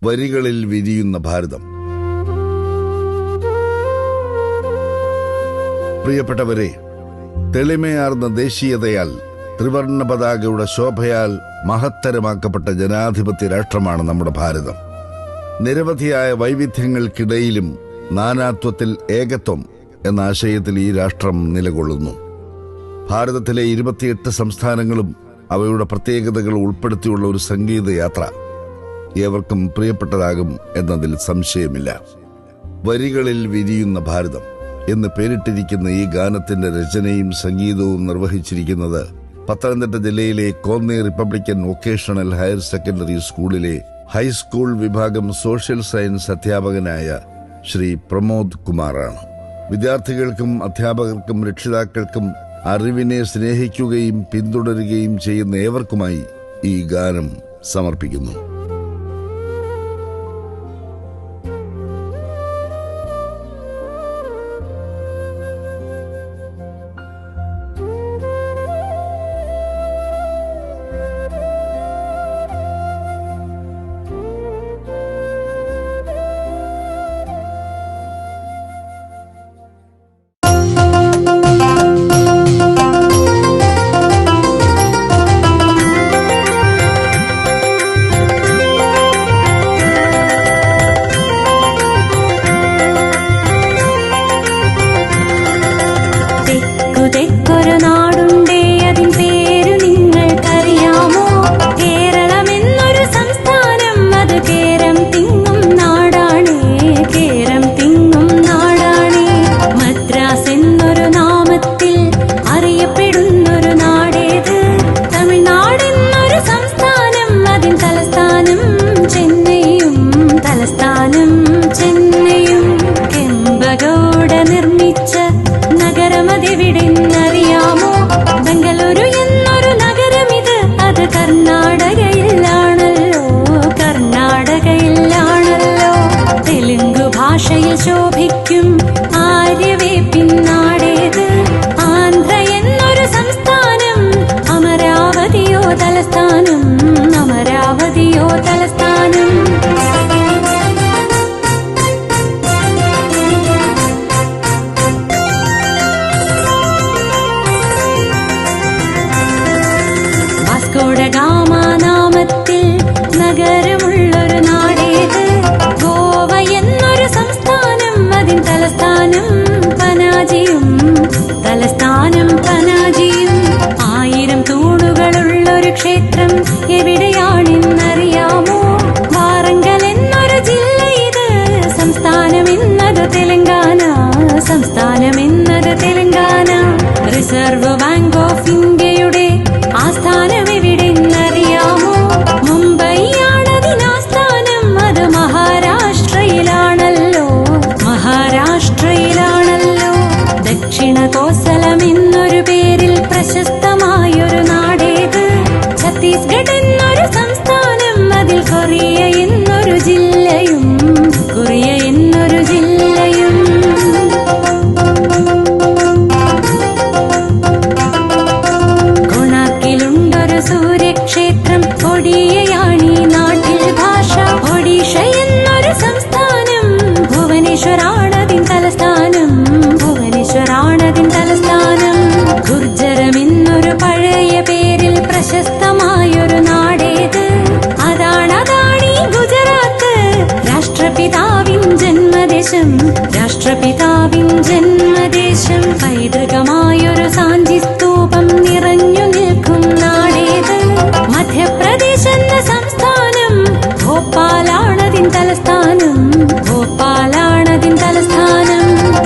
വരികളിൽ വിരിയുന്ന ഭാരതം. പ്രിയപ്പെട്ടവരെ, തെളിമയാർന്ന ദേശീയതയാൽ, ത്രിവർണ്ണ പതാകയുടെ ശോഭയാൽ മഹത്തരമാക്കപ്പെട്ട ജനാധിപത്യ രാഷ്ട്രമാണ് നമ്മുടെ ഭാരതം. നിരവധിയായ വൈവിധ്യങ്ങൾക്കിടയിലും നാനാത്വത്തിൽ ഏകത്വം എന്ന ആശയത്തിൽ ഈ രാഷ്ട്രം നിലകൊള്ളുന്നു. ഭാരതത്തിലെ 28 സംസ്ഥാനങ്ങളും അവയുടെ പ്രത്യേകതകൾ ഉൾപ്പെടുത്തിയുള്ള ഒരു സംഗീതയാത്ര ഏവർക്കും പ്രിയപ്പെട്ടതാകും എന്നതിൽ സംശയമില്ല. വരികളിൽ വിരിയുന്ന ഭാരതം എന്ന് പേരിട്ടിരിക്കുന്ന ഈ ഗാനത്തിന്റെ രചനയും സംഗീതവും നിർവഹിച്ചിരിക്കുന്നത് പത്തനംതിട്ട ജില്ലയിലെ Konni Republican vocational higher secondary സ്കൂളിലെ ഹൈസ്കൂൾ വിഭാഗം സോഷ്യൽ സയൻസ് അധ്യാപകനായ ശ്രീ പ്രമോദ് കുമാറാണ്. വിദ്യാർത്ഥികൾക്കും അധ്യാപകർക്കും രക്ഷിതാക്കൾക്കും അറിവിനെ സ്നേഹിക്കുകയും പിന്തുടരുകയും ചെയ്യുന്ന ഏവർക്കുമായി ഈ ഗാനം സമർപ്പിക്കുന്നു. ശോഭിക്കും ആര്യവേപ്പിൻ നാടേത്, ആന്ധ്ര എന്നൊരു സംസ്ഥാനം, അമരാവതിയോ തലസ്ഥാനം, അമരാവതിയോ തലസ്ഥാനം. വാസ്കോഡ ഗാമ നാമത്തിൽ നഗരമുള്ളൊരു നാടേത്, ഗോവ എന്നൊരു സംസ്ഥാനം, അതിൻ തലസ്ഥാനം പനാജിയും, തലസ്ഥാനം പനാജിയും. 1000 തൂണുകളുള്ളൊരു ക്ഷേത്രം എവിടെയാണെന്നറിയാമോ? വാറങ്കൽ എന്നൊരു ജില്ല ഇത്, സംസ്ഥാനം എന്നത് തെലങ്കാന, സംസ്ഥാനം എന്നത് തെലങ്കാന. റിസർവ് ബാങ്ക് ഓഫ് ഇന്ത്യയുടെ ആസ്ഥാനം എവിടെന്നറിയാമോ? മുംബൈയാണതിനാസ്ഥാനം, അത് മഹാരാഷ്ട്രയിലാണല്ലോ, മഹാരാഷ്ട്രയിലാണല്ലോ. ദക്ഷിണ കോസലം എന്നൊരു പേരിൽ പ്രശസ്തമായൊരു നാടേത്, ഛത്തീസ്ഗഡ് എന്നൊരു സംസ്ഥാനം, അതിൽ കൊറിയ എന്നൊരു ജില്ലയും, കൊറിയ എന്നൊരു ജില്ലയും. കൊണാർക്കിലുണ്ടൊരു സൂര്യക്ഷേത്രം, ഒഡിയയാണീ നാട്ടിൽ ഭാഷ. ഒഡീഷ എന്നൊരു സംസ്ഥാനം, ഭുവനേശ്വരാണതിൻ തലസ്ഥാനം, ഭുവനേശ്വരാണതിൻ തലസ്ഥാനം. ഗുർജരം എന്നൊരു പഴയ പേരിൽ പ്രശസ്തമായൊരു നാടേത്, അതാണീ ഗുജറാത്ത്, രാഷ്ട്രപിതാവിൻ ജന്മദേശം, രാഷ്ട്രപിതാവിൻ ജന്മദേശം. പൈതൃകമായൊരു സാഞ്ചി സ്തൂപം നിറഞ്ഞു നിൽക്കും നാടേത്, മധ്യപ്രദേശ് എന്ന സംസ്ഥാനം, ഭോപ്പാലാണതിൻ തലസ്ഥാനം, ഭോപ്പാലാണതിൻ തലസ്ഥാനം.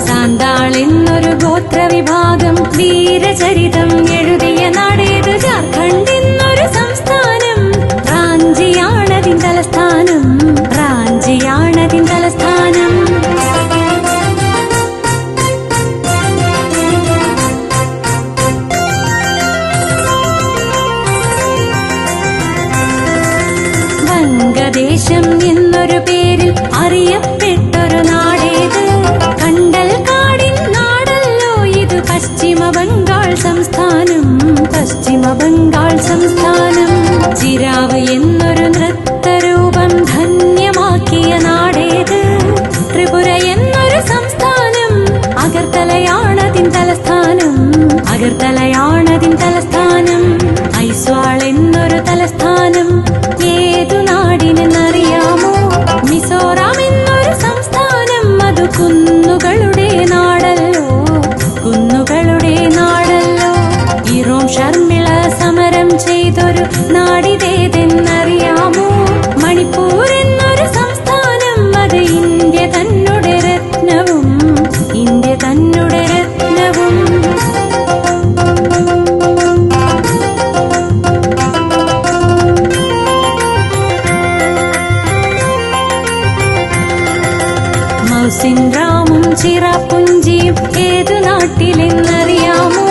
സാന്താൾ എന്നൊരു ഗോത്രവിഭാഗം വീരചരിതം എഴുതിയ നാടേത്, ജാർഖണ്ഡ് എന്നൊരു സംസ്ഥാനം, റാഞ്ചിയാണതിൻ തലസ്ഥാനം, റാഞ്ചിയാണതിൻ തലസ്ഥാനം. വംഗദേശം എന്നൊരു പേരിൽ അറിയപ്പെട്ടൊരു നാടേത്, കണ്ടൽക്കാടിൻ നാടല്ലോ ഇത്, പശ്ചിമ ബംഗാൾ സംസ്ഥാനം, പശ്ചിമ ബംഗാൾ സംസ്ഥാനം. ചിരാവ് എന്നൊരു നൃത്തരൂപം ധന്യമായ ഹുസിൻ റാമും ചിറാപ്പുഞ്ചിയും ഏതു നാട്ടിലെന്നറിയാമോ?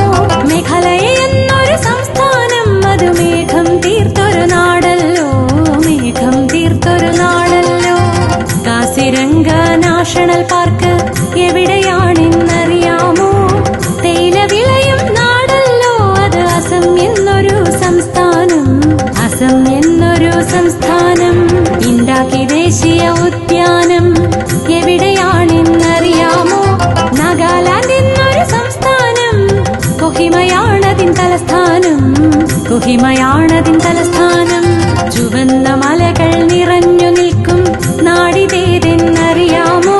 മേഘാലയ എന്നൊരു സംസ്ഥാനം, അത് മേഘം തീർത്തൊരു നാടല്ലോ, മേഘം തീർത്തൊരു നാടല്ലോ. കാസിരംഗ നാഷണൽ പാർക്ക് എവിടെയാണെന്നറിയാമോ? തേയില വിളയും നാടല്ലോ, അത് അസം എന്നൊരു സംസ്ഥാനം, അസം എന്നൊരു സംസ്ഥാനം. ഇൻഡാക്കി ദേശീയ ഉദ്യാനം എവിടെയാണെന്നറിയാമോ? നാഗാലാൻഡ് എന്നൊരു സംസ്ഥാനം, കൊഹിമയാണതിൻ തലസ്ഥാനം, കൊഹിമയാണതിൻ തലസ്ഥാനം. ചുവന്ന മലകൾ നിറഞ്ഞു നിൽക്കും നാടിതേതെന്നറിയാമോ?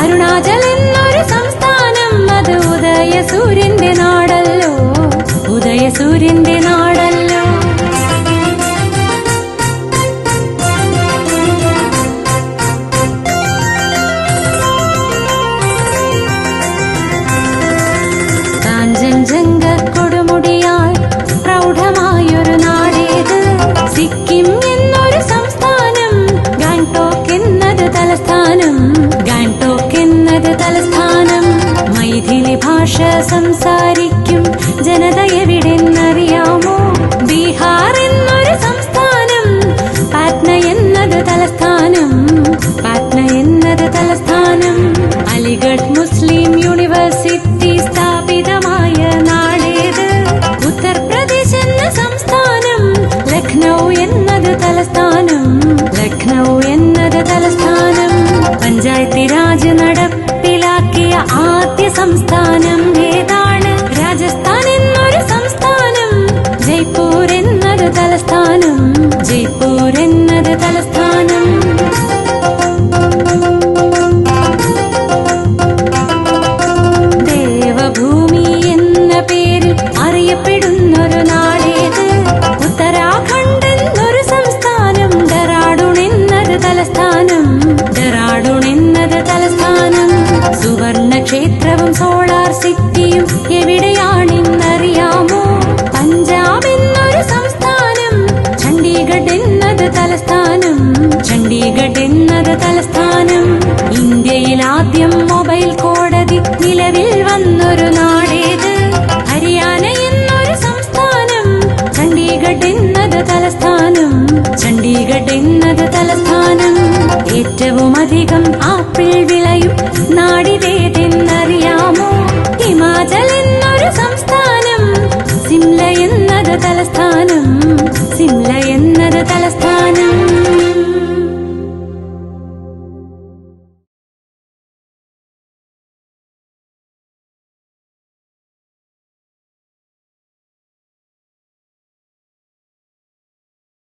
അരുണാചൽ എന്നൊരു സംസ്ഥാനം, അത് ഉദയസൂര്യന്റെ നാടല്ലോ, ഉദയസൂര്യന്റെ നാടല്ലോ. കാഞ്ചൻജംഗ കൊടുമുടിയാൽ പ്രൗഢമായൊരു നാടേത്? സിക്കിം എന്നൊരു സംസ്ഥാനം, ഗാങ്ടോക്ക് എന്നത് തലസ്ഥാനം, ഗാങ്ടോക്ക് എന്നത് തലസ്ഥാനം. മൈഥിലി ഭാഷ സംസാരിക്കും ജനത എവിടെന്നറിയാമോ? ബീഹാർ എന്നൊരു സംസ്ഥാനം, പാറ്റ്ന എന്നത് തലസ്ഥാനം, പാറ്റ്ന എന്നത് തലസ്ഥാനം. അലിഗഡ് മുസ്ലിം യൂണിവേഴ്സിറ്റി സ്ഥാപിതമായ നാടേത്? ഉത്തർപ്രദേശ് എന്ന സംസ്ഥാനം, ലക്നൗ എന്നത് തലസ്ഥാനം, ലക്നൗ എന്നത് തലസ്ഥാനം. പഞ്ചായത്തി രാജ് നടപ്പിലാക്കിയ ആദ്യ സംസ്ഥാനം ഏതാണ്? രാജസ്ഥാൻ എന്നൊരു സംസ്ഥാനം, ജയ്പൂർ എന്നത് തലസ്ഥാനം, ജയ്പൂർ എന്നത് തലസ്ഥാനം. ദേവഭൂമി എന്ന പേരിൽ അറിയപ്പെടുന്നൊരു നാടേത്? ഉത്തരാഖണ്ഡ് എന്നൊരു സംസ്ഥാനം, ഡെറാഡൂൺ എന്നത് തലസ്ഥാനം, ഡെറാഡൂൺ എന്നത് തലസ്ഥാനം. സുവർണ ക്ഷേത്രവും സോളാർ സിറ്റിയും എവിടെയാണെന്നറിയാമോ? പഞ്ചാബ് എന്നൊരു സംസ്ഥാനം, ചണ്ഡീഗഡ് എന്നത് തലസ്ഥാനം, ചണ്ഡീഗഡ് എന്നത് തലസ്ഥാനം. ഇന്ത്യയിൽ ആദ്യം മൊബൈൽ കോടതി നിലവിൽ വന്നൊരു നാടേത്? ഹരിയാന എന്നൊരു സംസ്ഥാനം, ചണ്ഡീഗഡ് എന്നത് തലസ്ഥാനം, ചണ്ഡീഗഡ് എന്നത് തലസ്ഥാനം. ഏറ്റവും അധികം ആപ്പിൾ